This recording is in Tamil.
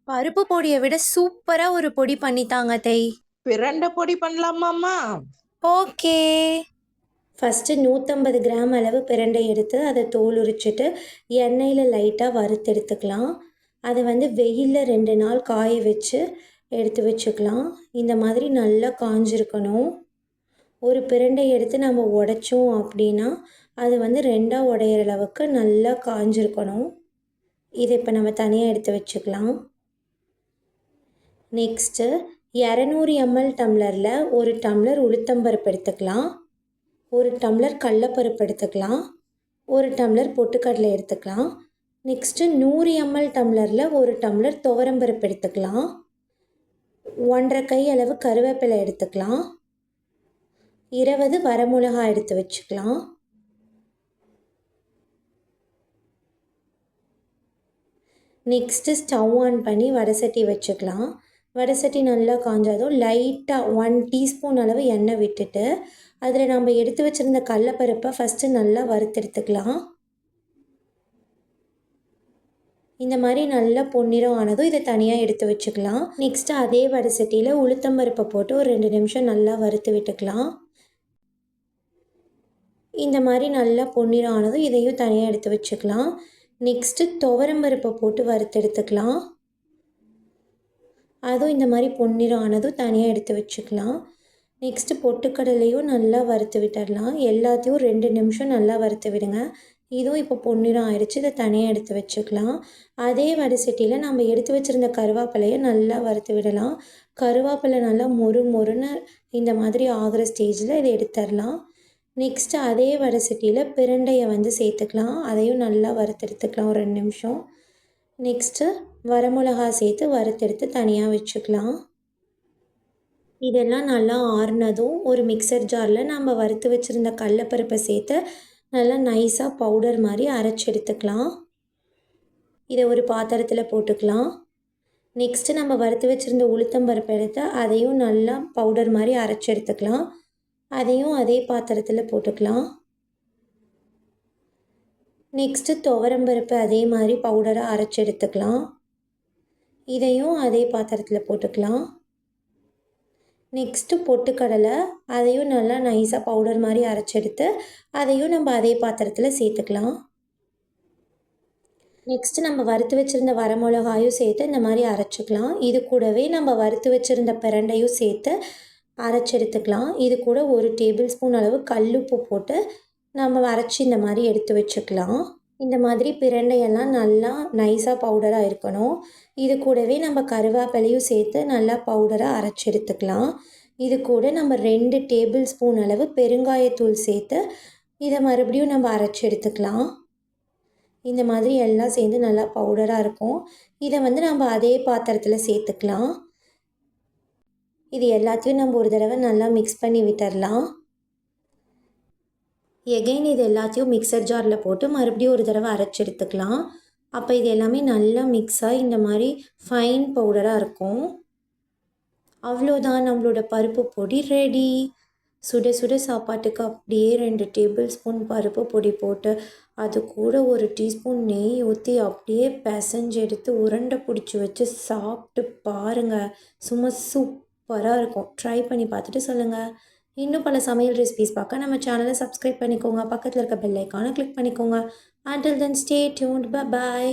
பருப்பு பொடியை விட சூப்பரா ஒரு பொடி பண்ணித்தாங்க தேய். பிரண்ட பொடி பண்ணலாமாம்மா? ஓகே. ஃபஸ்ட்டு 150 கிராம் அளவு பிரண்டை எடுத்து அதை தோல் உரிச்சிட்டு எண்ணெயில் லைட்டாக வறுத்தெடுத்துக்கலாம். அதை வெயிலில் 2 நாள் காய வச்சு எடுத்து வச்சுக்கலாம். இந்த மாதிரி நல்லா காஞ்சிருக்கணும். ஒரு பிரண்டை எடுத்து நம்ம உடைச்சோம் அப்படின்னா அது 2ஆக உடையிற அளவுக்கு நல்லா காஞ்சிருக்கணும். இதை இப்போ நம்ம தனியாக எடுத்து வச்சுக்கலாம். நெக்ஸ்ட்டு 200 ml டம்ளரில் 1 டம்ளர் உளுத்தம்பருப்பு எடுத்துக்கலாம், 1 டம்ளர் கடலப்பருப்பு எடுத்துக்கலாம், 1 டம்ளர் பொட்டுக்கடலை எடுத்துக்கலாம். நெக்ஸ்ட்டு 100 ml டம்ளரில் 1 டம்ளர் துவரம்பருப்பு எடுத்துக்கலாம், 1½ கை அளவு கருவேப்பிலை எடுத்துக்கலாம், 20 வரமிளகாய் எடுத்து வச்சுக்கலாம். நெக்ஸ்ட்டு ஸ்டவ் ஆன் பண்ணி வடைசட்டி வச்சுக்கலாம். வடைசட்டி நல்லா காஞ்சதும் லைட்டாக 1 டீஸ்பூன் அளவு எண்ணெய் விட்டுட்டு அதில் நம்ம எடுத்து வச்சுருந்த கடலப்பருப்பை ஃபஸ்ட்டு நல்லா வறுத்தெடுத்துக்கலாம். இந்த மாதிரி நல்லா பொன்னிறம் ஆனதும் இதை தனியாக எடுத்து வச்சுக்கலாம். நெக்ஸ்ட்டு அதே வடைசட்டியில் உளுத்தம்பருப்பை போட்டு ஒரு 2 நிமிஷம் நல்லா வறுத்து விட்டுக்கலாம். இந்த மாதிரி நல்லா பொன்னிறம் ஆனதும் இதையும் தனியாக எடுத்து வச்சுக்கலாம். நெக்ஸ்ட்டு துவரம்பருப்பை போட்டு வறுத்தெடுத்துக்கலாம். அதுவும் இந்த மாதிரி பொன்னிறம் ஆனதும் தனியாக எடுத்து வச்சுக்கலாம். நெக்ஸ்ட்டு பொட்டுக்கடலையும் நல்லா வறுத்து விட்டுடலாம். எல்லாத்தையும் 2 நிமிஷம் நல்லா வறுத்து விடுங்க. இதுவும் இப்போ பொன்னிறம் ஆயிடுச்சு. இதை தனியாக எடுத்து வச்சுக்கலாம். அதே வடைசட்டியில் நம்ம எடுத்து வச்சுருந்த கருவேப்பிலையை நல்லா வறுத்து விடலாம். கருவேப்பிலை நல்லா மொறுன்னு இந்த மாதிரி ஆகிற ஸ்டேஜில் இதை எடுத்துடலாம். நெக்ஸ்ட்டு அதே வடைசட்டியில் பிரண்டையை சேர்த்துக்கலாம். அதையும் நல்லா வறுத்தெடுத்துக்கலாம் ஒரு 2 நிமிஷம். நெக்ஸ்ட்டு வரமிளகா சேர்த்து வறுத்தெடுத்து தனியாக வச்சுக்கலாம். இதெல்லாம் நல்லா ஆறுனதும் ஒரு மிக்சர் ஜாரில் நம்ம வறுத்து வச்சுருந்த கடலப்பருப்பை சேர்த்து நல்லா நைஸாக பவுடர் மாதிரி அரைச்சி எடுத்துக்கலாம். இதை ஒரு பாத்திரத்தில் போட்டுக்கலாம். நெக்ஸ்ட்டு நம்ம வறுத்து வச்சுருந்த உளுத்தம்பருப்பை எடுத்து அதையும் நல்லா பவுடர் மாதிரி அரைச்சி எடுத்துக்கலாம். அதையும் அதே பாத்திரத்தில் போட்டுக்கலாம். நெக்ஸ்ட்டு துவரம்பருப்பு அதே மாதிரி பவுடராக அரைச்சி எடுத்துக்கலாம். இதையும் அதே பாத்திரத்தில் போட்டுக்கலாம். நெக்ஸ்ட்டு பொட்டுக்கடலை அதையும் நல்லா நைஸாக பவுடர் மாதிரி அரைச்சி எடுத்து அதையும் நம்ம அதே பாத்திரத்தில் சேர்த்துக்கலாம். நெக்ஸ்ட்டு நம்ம வறுத்து வச்சுருந்த வரமிளகாயும் சேர்த்து இந்த மாதிரி அரைச்சிக்கலாம். இது கூடவே நம்ம வறுத்து வச்சுருந்த பிரண்டையும் சேர்த்து அரைச்சி எடுத்துக்கலாம். இது கூட 1 டேபிள் ஸ்பூன் அளவு கல்லுப்பு போட்டு நம்ம அரைச்சி இந்த மாதிரி எடுத்து வச்சுக்கலாம். இந்த மாதிரி பிரண்டையெல்லாம் நல்லா நைஸாக பவுடராக இருக்கணும். இது கூடவே நம்ம கருவேப்பிலையும் சேர்த்து நல்லா பவுடராக அரைச்சி எடுத்துக்கலாம். இது கூட நம்ம 2 டேபிள் ஸ்பூன் அளவு பெருங்காயத்தூள் சேர்த்து இதை மறுபடியும் நம்ம அரைச்சி எடுத்துக்கலாம். இந்த மாதிரி எல்லாம் சேர்ந்து நல்லா பவுடராக இருக்கும். இதை நம்ம அதே பாத்திரத்தில் சேர்த்துக்கலாம். இது எல்லாத்தையும் நம்ம ஒரு தடவை நல்லா மிக்ஸ் பண்ணி விட்டுடலாம். எகைன் இது எல்லாத்தையும் மிக்சர் ஜாரில் போட்டு மறுபடியும் ஒரு தடவை அரைச்சி எடுத்துக்கலாம். அப்போ இது எல்லாமே நல்லா மிக்ஸாக இந்த மாதிரி ஃபைன் பவுடராக இருக்கும். அவ்வளோதான், நம்மளோட பருப்பு பொடி ரெடி. சுட சுட சாப்பாட்டுக்கு அப்படியே 2 டேபிள் ஸ்பூன் பருப்பு பொடி போட்டு அது கூட 1 டீஸ்பூன் நெய் ஊற்றி அப்படியே பிசைஞ்சு எடுத்து உருண்டை பிடிச்சி வச்சு சாப்பிட்டு பாருங்கள். சும்மா சூப்பராக இருக்கும். ட்ரை பண்ணி பார்த்துட்டு சொல்லுங்கள். இன்னும் பல சமையல் ரெசிபீஸ் பார்க்க நம்ம சேனலை சப்ஸ்கிரைப் பண்ணிக்கோங்க. பக்கத்தில் இருக்க பெல் ஐக்கானை கிளிக் பண்ணிக்கோங்க. Until then, stay tuned. Bye bye.